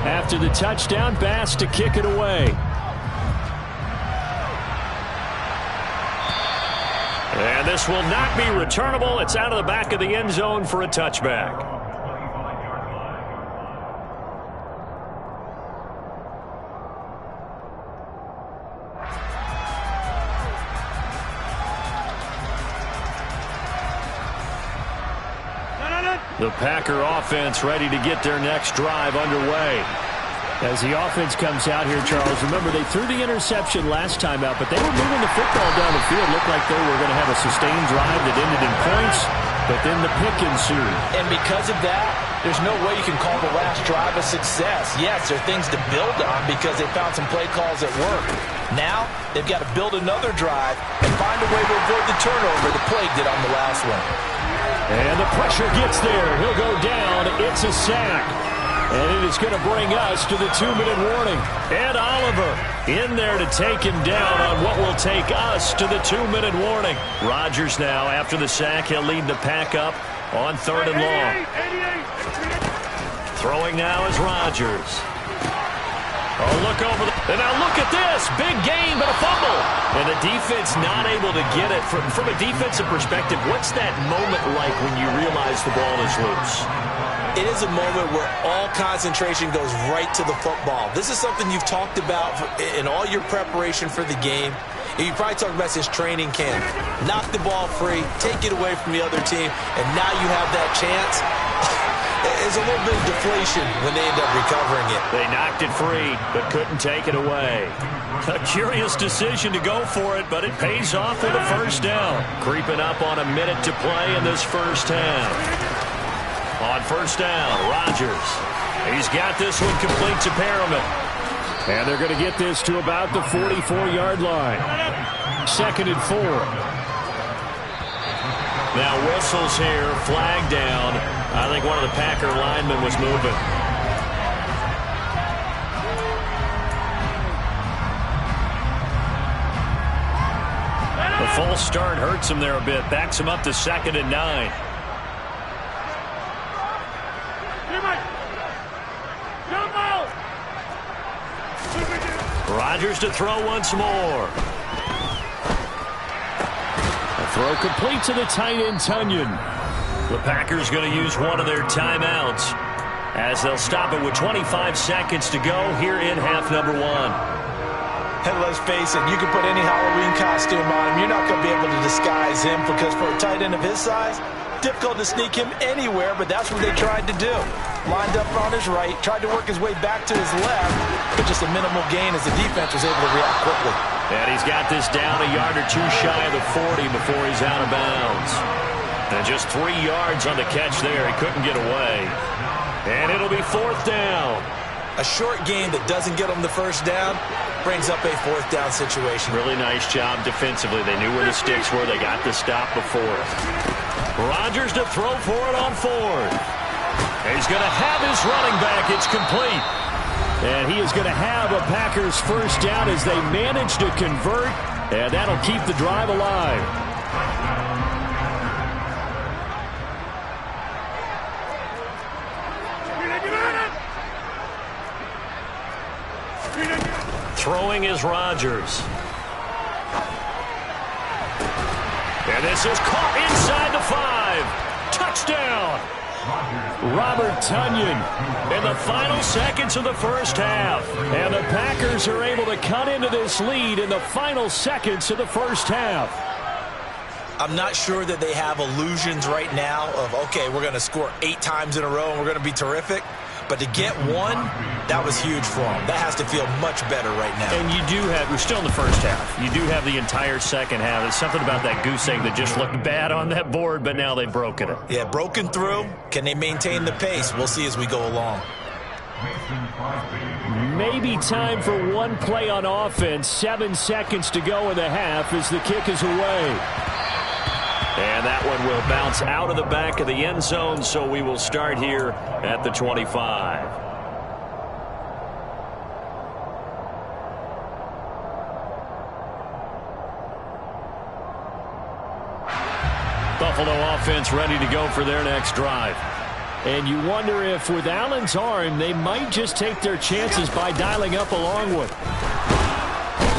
After the touchdown, Bass to kick it away. And this will not be returnable. It's out of the back of the end zone for a touchback. The Packer offense ready to get their next drive underway. As the offense comes out here, Charles, remember they threw the interception last time out, but they were moving the football down the field. Looked like they were going to have a sustained drive that ended in points, but then the pick ensued. And because of that, there's no way you can call the last drive a success. Yes, there are things to build on because they found some play calls that worked. Now, they've got to build another drive and find a way to avoid the turnover the Plague did on the last one. And the pressure gets there. He'll go down. It's a sack. And it is going to bring us to the 2-minute warning. Ed Oliver in there to take him down on what will take us to the 2-minute warning. Rodgers now, after the sack, he'll lead the pack up on 3rd and long. Throwing now is Rodgers. Oh, look over the... And now look at this. Big gain, but a fumble. And the defense not able to get it. From a defensive perspective, what's that moment like when you realize the ball is loose? It is a moment where all concentration goes right to the football. This is something you've talked about in all your preparation for the game. You probably talked about since training camp. Knock the ball free, take it away from the other team, and now you have that chance. There's a little bit of deflation when they end up recovering it. They knocked it free, but couldn't take it away. A curious decision to go for it, but it pays off with a first down. Creeping up on a minute to play in this first half. On first down, Rodgers. He's got this one complete to Perriman. And they're going to get this to about the 44-yard line. 2nd and 4. Now whistles here, flag down. I think one of the Packer linemen was moving. The false start hurts him there a bit. Backs him up to 2nd and 9. Rodgers to throw once more. A throw complete to the tight end, Tunyon. The Packers going to use one of their timeouts as they'll stop it with 25 seconds to go here in half number 1. And let's face it, you can put any Halloween costume on him. You're not going to be able to disguise him because for a tight end of his size, difficult to sneak him anywhere, but that's what they tried to do. Lined up on his right, tried to work his way back to his left, but just a minimal gain as the defense was able to react quickly. And he's got this down a yard or two shy of the 40 before he's out of bounds. And just 3 yards on the catch there. He couldn't get away. And it'll be 4th down. A short game that doesn't get them the first down brings up a 4th down situation. Really nice job defensively. They knew where the sticks were. They got the stop before. Rodgers to throw for it on 4th. He's going to have his running back. It's complete. And he is going to have a Packers first down as they manage to convert. And that'll keep the drive alive. Throwing is Rodgers. And this is caught inside the 5. Touchdown. Robert Tunyon in the final seconds of the first half. And the Packers are able to cut into this lead in the final seconds of the first half. I'm not sure that they have illusions right now of, okay, we're going to score 8 times in a row and we're going to be terrific. But to get one, that was huge for them. That has to feel much better right now. And you do have, we're still in the first half. You do have the entire second half. There's something about that goose egg that just looked bad on that board, but now they've broken it. Yeah, broken through. Can they maintain the pace? We'll see as we go along. Maybe time for one play on offense. 7 seconds to go in the half as the kick is away. And that one will bounce out of the back of the end zone, so we will start here at the 25. Buffalo offense ready to go for their next drive. And you wonder if with Allen's arm, they might just take their chances by dialing up a long one.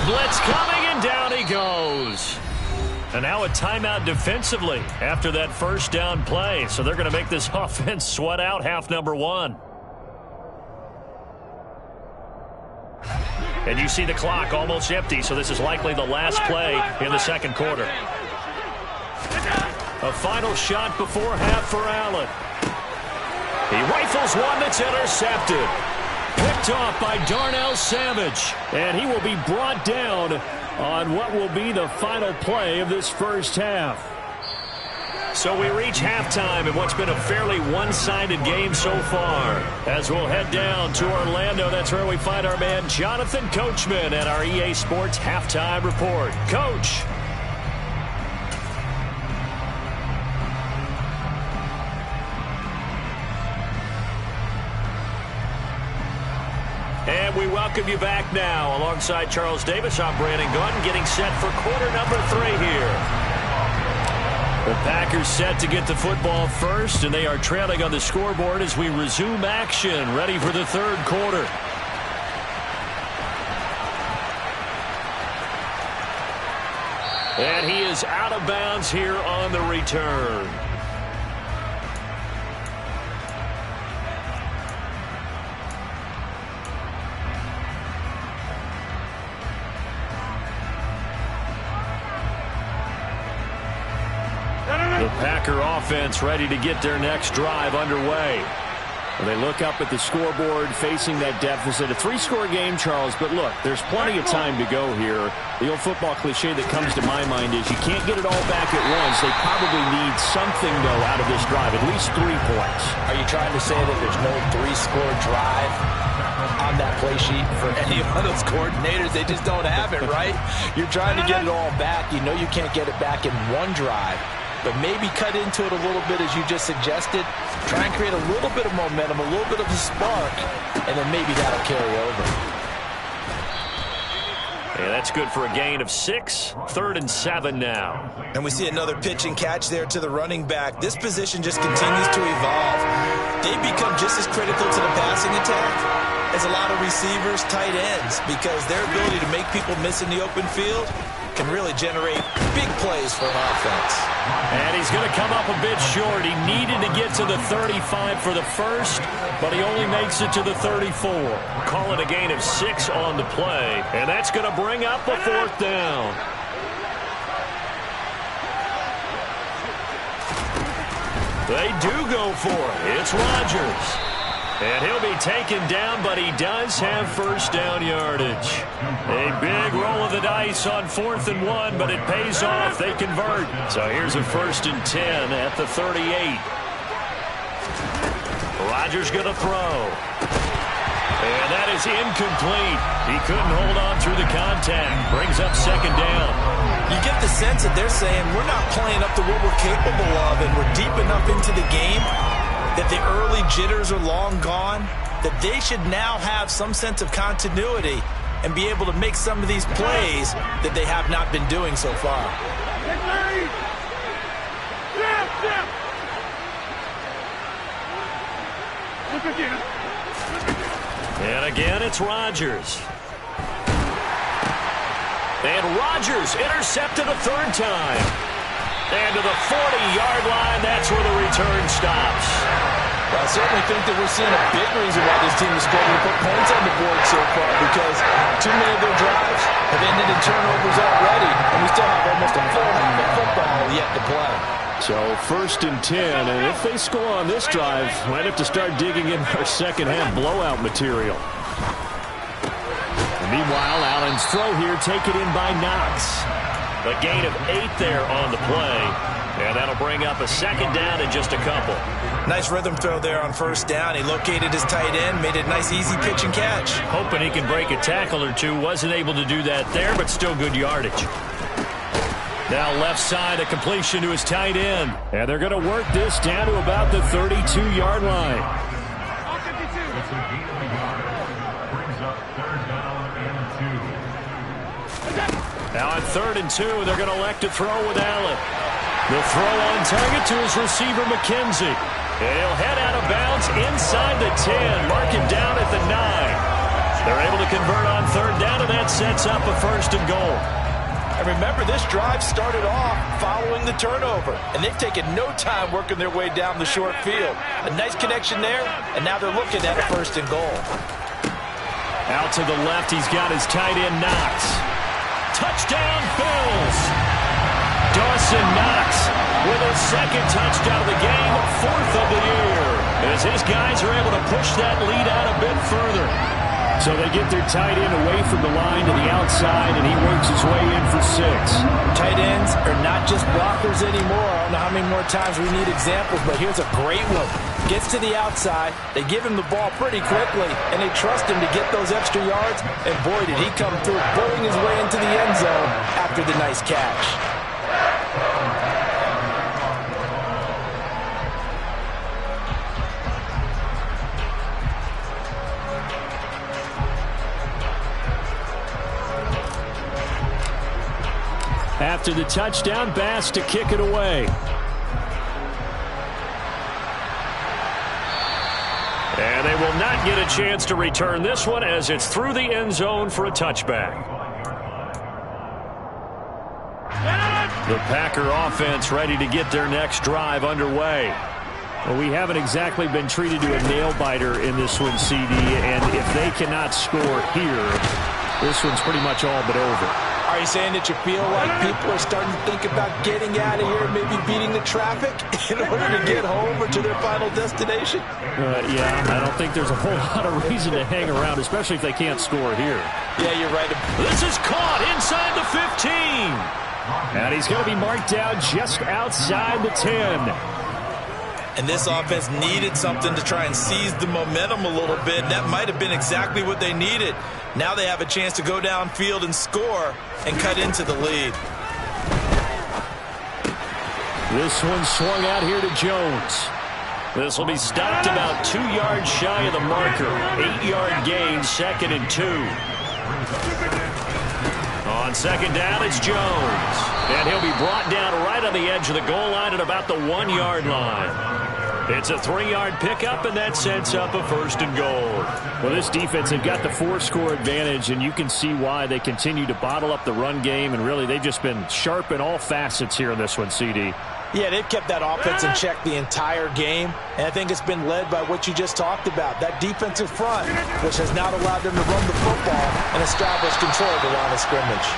Blitz coming, and down he goes. And now a timeout defensively after that first down play. So they're going to make this offense sweat out half number one. And you see the clock almost empty, so this is likely the last play in the second quarter. A final shot before half for Allen. He rifles one that's intercepted. Picked off by Darnell Savage. And he will be brought down on what will be the final play of this first half. So we reach halftime in what's been a fairly one-sided game so far. As we'll head down to Orlando, that's where we find our man Jonathan Coachman at our EA Sports Halftime Report. Coach. And we welcome you back now. Alongside Charles Davis, I'm Brandon Gunn, getting set for quarter number 3 here. The Packers set to get the football first, and they are trailing on the scoreboard as we resume action, ready for the third quarter. And he is out of bounds here on the return. The Packer offense ready to get their next drive underway. And they look up at the scoreboard facing that deficit. A 3-score game, Charles, but look, there's plenty of time to go here. The old football cliche that comes to my mind is you can't get it all back at once. They probably need something, though, out of this drive, at least 3 points. Are you trying to say that there's no 3-score drive on that play sheet for any of those coordinators? They just don't have it, right? You're trying to get it all back. You know you can't get it back in one drive. But maybe cut into it a little bit, as you just suggested. Try and create a little bit of momentum, a little bit of a spark, and then maybe that'll carry over. Yeah, that's good for a gain of 6. 3rd and 7 now. And we see another pitch and catch there to the running back. This position just continues to evolve. They become just as critical to the passing attack as a lot of receivers, tight ends, because their ability to make people miss in the open field can really generate big plays for an offense. And he's going to come up a bit short. He needed to get to the 35 for the first, but he only makes it to the 34. Call it a gain of 6 on the play, and that's going to bring up a 4th down. They do go for it. It's Rodgers. And he'll be taken down, but he does have first down yardage. A big roll of the dice on 4th and 1, but it pays off. They convert. So here's a 1st and 10 at the 38. Rodgers going to throw. And that is incomplete. He couldn't hold on through the contact. Brings up 2nd down. You get the sense that they're saying we're not playing up to what we're capable of, and we're deep enough into the game that the early jitters are long gone, that they should now have some sense of continuity and be able to make some of these plays that they have not been doing so far. And again, it's Rodgers. And Rodgers intercepted a 3rd time. And to the 40-yard line, that's where the return stops. Well, I certainly think that we're seeing a big reason why this team is struggling to put points on the board so far, because too many of their drives have ended in turnovers already, and we still have almost a full half of football yet to play. So 1st and 10, and if they score on this drive, might have to start digging in our second-half blowout material. And meanwhile, Allen's throw here taken in by Knox. A gain of 8 there on the play, and that'll bring up a 2nd down in just a couple. Nice rhythm throw there on 1st down. He located his tight end, made it a nice easy pitch and catch. Hoping he can break a tackle or two. Wasn't able to do that there, but still good yardage. Now left side, a completion to his tight end. And they're going to work this down to about the 32-yard line. Now on 3rd and 2, they're going to elect to throw with Allen. The throw on target to his receiver, McKenzie. He'll head out of bounds inside the 10. Mark him down at the 9. They're able to convert on third down, and that sets up a first and goal. And remember, this drive started off following the turnover, and they've taken no time working their way down the short field. A nice connection there, and now they're looking at a first and goal. Out to the left, he's got his tight end, Knox. Touchdown, Bills! Dawson Knox with his second touchdown of the game, fourth of the year, as his guys are able to push that lead out a bit further. So they get their tight end away from the line to the outside, and he works his way in for 6. Tight ends are not just blockers anymore. I don't know how many more times we need examples, but here's a great one. Gets to the outside, they give him the ball pretty quickly, and they trust him to get those extra yards, and boy, did he come through, bullying his way into the end zone after the nice catch. After the touchdown, Bass to kick it away. And they will not get a chance to return this one as it's through the end zone for a touchback. The Packer offense ready to get their next drive underway. Well, we haven't exactly been treated to a nail-biter in this one, CD, and if they cannot score here, this one's pretty much all but over. Are you saying that you feel like people are starting to think about getting out of here and maybe beating the traffic in order to get home or to their final destination? Yeah, I don't think there's a whole lot of reason to hang around, especially if they can't score here. Yeah, you're right. This is caught inside the 15. And he's going to be marked down just outside the 10. And this offense needed something to try and seize the momentum a little bit. That might have been exactly what they needed. Now they have a chance to go downfield and score and cut into the lead. This one swung out here to Jones. This will be stopped about 2 yards shy of the marker. 8-yard gain, 2nd and 2. On second down, it's Jones. And he'll be brought down right on the edge of the goal line at about the 1-yard line. It's a 3-yard pickup, and that sets up a first and goal. Well, this defense, they've got the 4-score advantage, and you can see why they continue to bottle up the run game, and really they've just been sharp in all facets here in this one, CD. Yeah, they've kept that offense in check the entire game, and I think it's been led by what you just talked about, that defensive front, which has not allowed them to run the football and establish control of the line of scrimmage.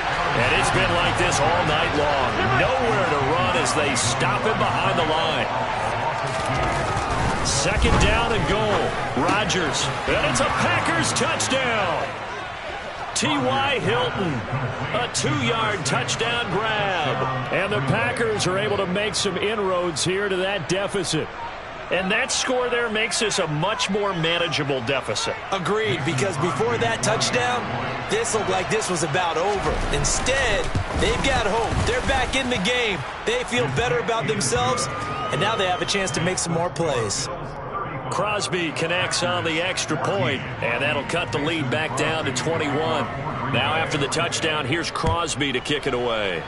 And it's been like this all night long. Nowhere to run as they stop him behind the line. Second down and goal. Rodgers. And it's a Packers touchdown. T.Y. Hilton. A 2-yard touchdown grab. And the Packers are able to make some inroads here to that deficit. And that score there makes this a much more manageable deficit. Agreed, because before that touchdown, this looked like this was about over. Instead, they've got hope. They're back in the game. They feel better about themselves, and now they have a chance to make some more plays. Crosby connects on the extra point, and that'll cut the lead back down to 21. Now after the touchdown, here's Crosby to kick it away.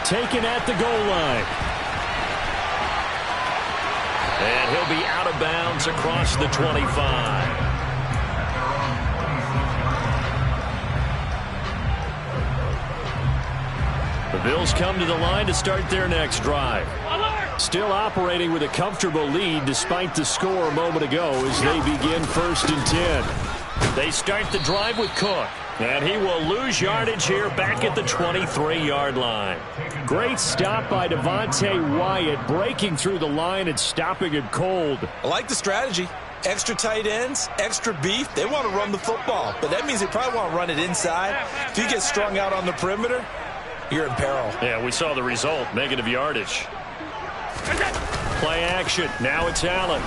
Taken at the goal line. And he'll be out of bounds across the 25. The Bills come to the line to start their next drive. Still operating with a comfortable lead despite the score a moment ago as they begin 1st and 10. They start the drive with Cook. And he will lose yardage here back at the 23-yard line. Great stop by Devontae Wyatt, breaking through the line and stopping it cold. I like the strategy. Extra tight ends, extra beef. They want to run the football, but that means they probably want to run it inside. If you get strung out on the perimeter, you're in peril. Yeah, we saw the result, negative yardage. Play action. Now it's Allen.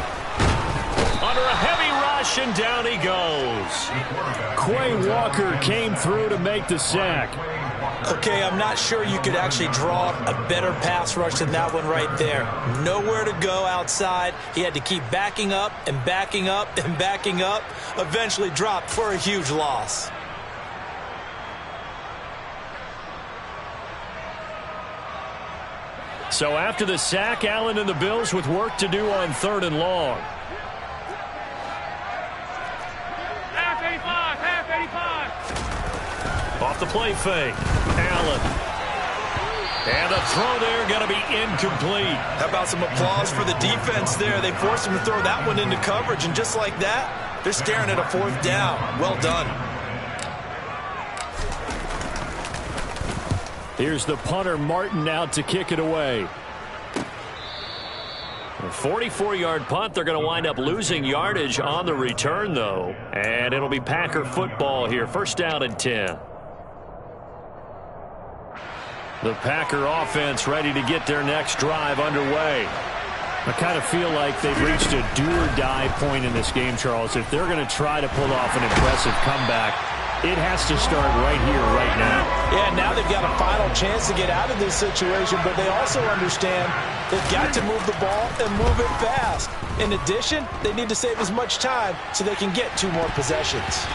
Under a heavy rush, and down he goes. Quay Walker came through to make the sack. Okay, I'm not sure you could actually draw a better pass rush than that one right there. Nowhere to go outside. He had to keep backing up and backing up and backing up. Eventually dropped for a huge loss. So after the sack, Allen and the Bills with work to do on 3rd and long. Half 85. Off the play fake. Allen. And the throw there going to be incomplete. How about some applause for the defense there? They forced him to throw that one into coverage, and just like that, they're staring at a 4th down. Well done. Here's the punter, Martin, out to kick it away. A 44-yard punt. They're going to wind up losing yardage on the return, though. And it'll be Packer football here. 1st down and 10. The Packer offense ready to get their next drive underway. I kind of feel like they've reached a do-or-die point in this game, Charles. If they're going to try to pull off an impressive comeback, it has to start right here, right now. Yeah, now they've got a final chance to get out of this situation, but they also understand they've got to move the ball and move it fast. In addition, they need to save as much time so they can get 2 more possessions.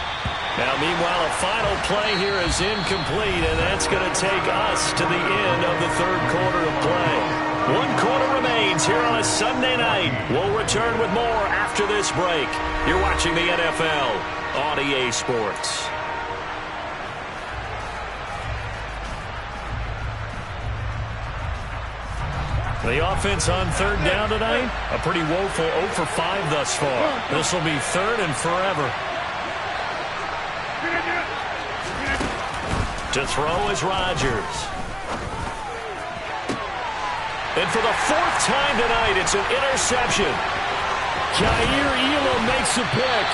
Now, meanwhile, a final play here is incomplete, and that's going to take us to the end of the 3rd quarter of play. 1 quarter remains here on a Sunday night. We'll return with more after this break. You're watching the NFL on EA Sports. The offense on 3rd down tonight, a pretty woeful 0 for 5 thus far. This will be 3rd and forever. To throw is Rodgers. And for the 4th time tonight, it's an interception. Jair Elam makes a pick.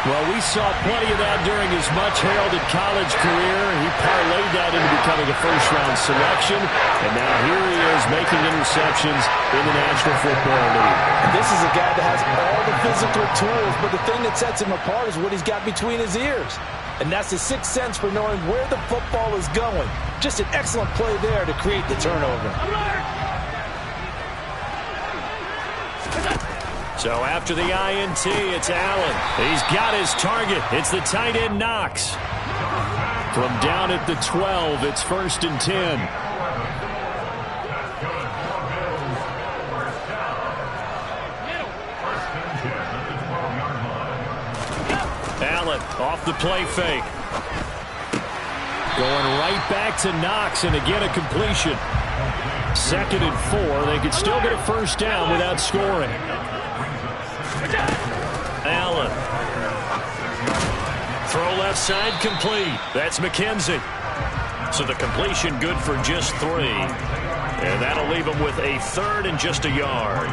Well, we saw plenty of that during his much-heralded college career. He parlayed that into becoming a 1st-round selection. And now here he is making interceptions in the National Football League. And this is a guy that has all the physical tools, but the thing that sets him apart is what he's got between his ears. And that's the 6th sense for knowing where the football is going. Just an excellent play there to create the turnover. So after the INT, it's Allen. He's got his target. It's the tight end Knox. From down at the 12, it's 1st and 10. Allen off the play fake. Going right back to Knox, and again a completion. 2nd and 4. They could still get a 1st down without scoring. Allen. Throw left side complete. That's McKenzie. So the completion good for just 3. And that'll leave him with a 3rd and just a yard.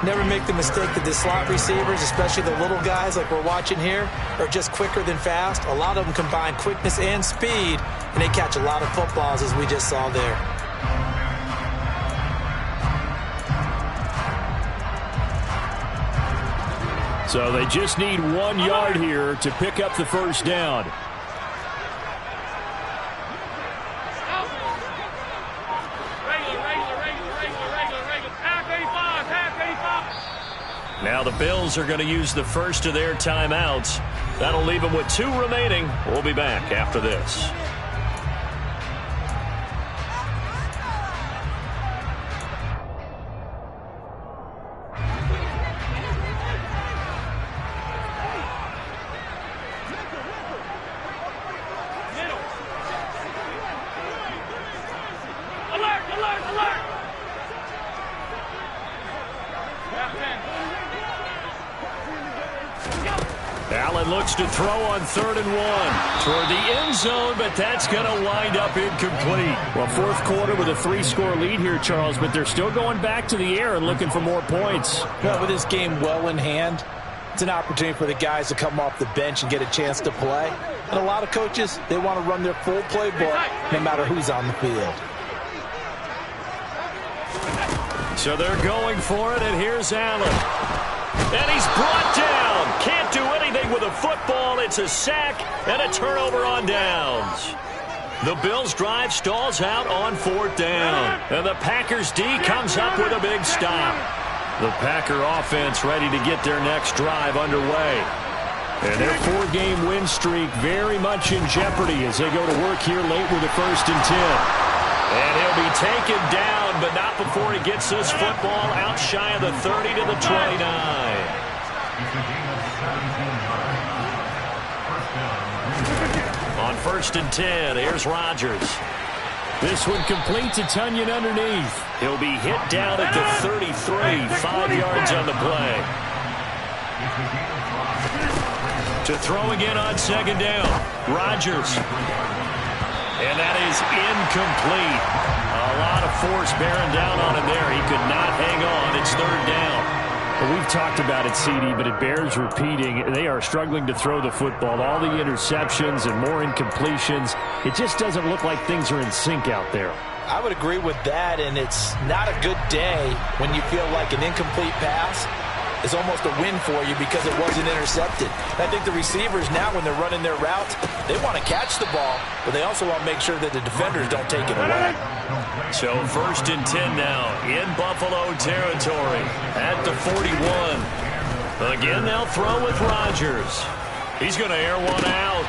Never make the mistake that the slot receivers, especially the little guys like we're watching here, are just quicker than fast. A lot of them combine quickness and speed, and they catch a lot of footballs, as we just saw there. So they just need 1 yard here to pick up the 1st down. Now the Bills are going to use the first of their timeouts. That'll leave them with 2 remaining. We'll be back after this. Allen looks to throw on 3rd and 1 toward the end zone, but that's going to wind up incomplete. Well, 4th quarter with a 3-score lead here, Charles, but they're still going back to the air and looking for more points. Well, with this game well in hand, it's an opportunity for the guys to come off the bench and get a chance to play. And a lot of coaches, they want to run their full playbook no matter who's on the field. So they're going for it, and here's Allen. And he's brought down. Can't do anything with a football. It's a sack and a turnover on downs. The Bills' drive stalls out on 4th down. And the Packers' D comes up with a big stop. The Packer offense ready to get their next drive underway. And their 4-game win streak very much in jeopardy as they go to work here late with a 1st and 10. And he'll be taken down, but not before he gets this football out shy of the 30 to the 29. On 1st and 10, here's Rodgers. This one completes a Tunyon underneath. He'll be hit down at the 33, 5 yards on the play. To throw again on 2nd down, Rodgers. And that is incomplete. A lot of force bearing down on him there. He could not hang on. It's 3rd down. Well, we've talked about it, CD, but it bears repeating. They are struggling to throw the football. All the interceptions and more incompletions. It just doesn't look like things are in sync out there. I would agree with that, and it's not a good day when you feel like an incomplete pass is almost a win for you because it wasn't intercepted. I think the receivers now, when they're running their routes, they want to catch the ball, but they also want to make sure that the defenders don't take it away. So 1st and 10 now in Buffalo territory at the 41. Again, they'll throw with Rodgers. He's going to air one out.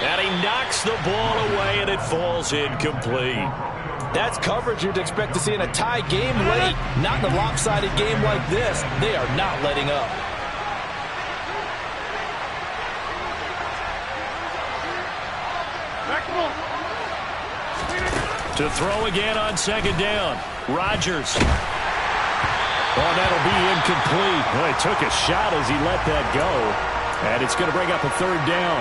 And he knocks the ball away, and it falls incomplete. That's coverage you'd expect to see in a tie game late. Not in a lopsided game like this. They are not letting up. To throw again on 2nd down, Rodgers. Oh, that'll be incomplete. Well, he took a shot as he let that go. And it's going to bring up a 3rd down.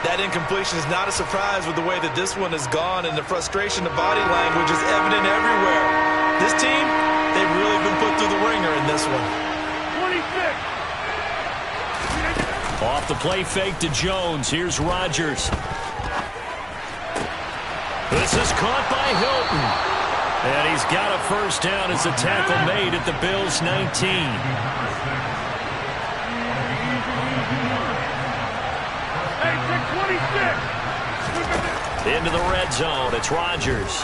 That incompletion is not a surprise with the way that this one has gone, and the frustration, the body language is evident everywhere. This team, they've really been put through the ringer in this one. 26. Off the play fake to Jones. Here's Rodgers. This is caught by Hilton. And he's got a 1st down as the tackle made at the Bills' 19. Into the red zone. It's Rodgers.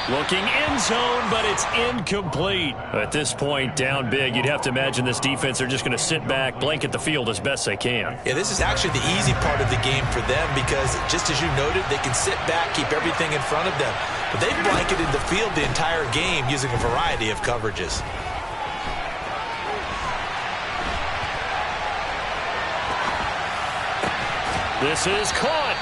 Looking end zone, but it's incomplete. At this point, down big, you'd have to imagine this defense are just going to sit back, blanket the field as best they can. Yeah, this is actually the easy part of the game for them because, just as you noted, they can sit back, keep everything in front of them. But they've blanketed the field the entire game using a variety of coverages. This is caught.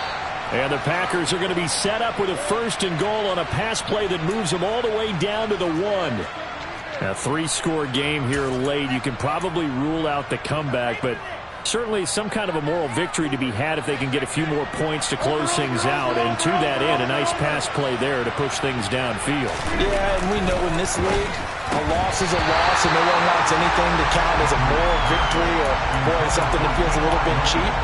And the Packers are going to be set up with a 1st and goal on a pass play that moves them all the way down to the 1. A 3-score game here late. You can probably rule out the comeback, but certainly some kind of a moral victory to be had if they can get a few more points to close things out. And to that end, a nice pass play there to push things downfield. Yeah, and we know in this league, a loss is a loss, and no one wants anything to count as a moral victory or, boy, something that feels a little bit cheap.